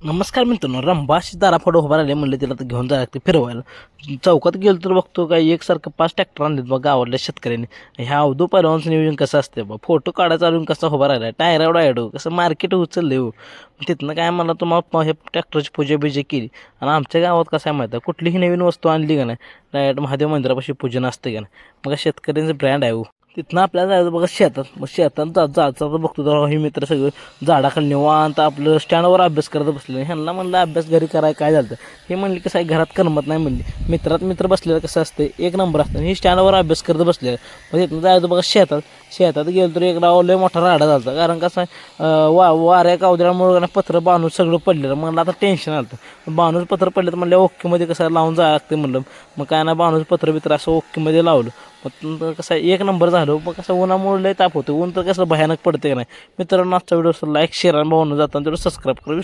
नमस्कार मित्रांनो. रंबाशी दारापुढं उभा राहिले म्हणले तिला तर घेऊन जायला लागते फिरवायला. चौकात गेलो तर बघतो काय एकसारखं 5 ट्रॅक्टर आणलेत बघ गावातल्या शेतकऱ्यांनी. ह्या अवधू पहिलवानचं नियोजन कसं असते बा, फोटो काढायचा अजून कसा उभा राहिला, टायर एवढा ॲडो कसं मार्केट उचलले हो. तिथनं काय मला तुम्हाला हे ट्रॅक्टरची पूजा बिजा केली. आणि आमच्या गावात कसं आहे माहिती आहे, कुठलीही नवीन वस्तू आणली का नाही डायरेक्ट महादेव मंदिरापाशी पूजन असते का नाही. मग शेतकऱ्यांचं ब्रँड आहे हो. तिथनं आपल्याला जायचं बघा शेतात. मग शेतात जायचं बघतो तर हे मित्र सगळं झाडाखाली निवांत आपलं स्टँडवर अभ्यास करत बसले. ह्यांना म्हणलं अभ्यास घरी कराय काय झालं. हे म्हणले कसं आहे घरात करमत नाही म्हणले. मित्रात मित्र बसलेलं कसं असतं एक नंबर असतं. हे स्टँडवर अभ्यास करत बसलेलं. मग तिथनं जायचं बघा शेतात. शेतात गेलो तर एक राव लय मोठा राडा झाला. कारण कसं आहे वाऱ्या कावद्यामुळे पत्र बांधून सगळं पडलेलं. म्हणलं आता टेन्शन आलं. बाणूस पत्र पडलं तर म्हणलं ओकेमध्ये कसं लावून जायला लागतं म्हणलं. मग काय ना बाणूस पत्र बित्र असं ओकेमध्ये लावलं. मग कसं एक नंबर झालं. मग कसं उन्हामुळे लय ताप होतं. ऊन तर कसं भयानक पडते का नाही. मित्रांनो आजचा व्हिडिओ लाईक शेअर आणि भावना जाताना तेवढं सबस्क्राईब करा.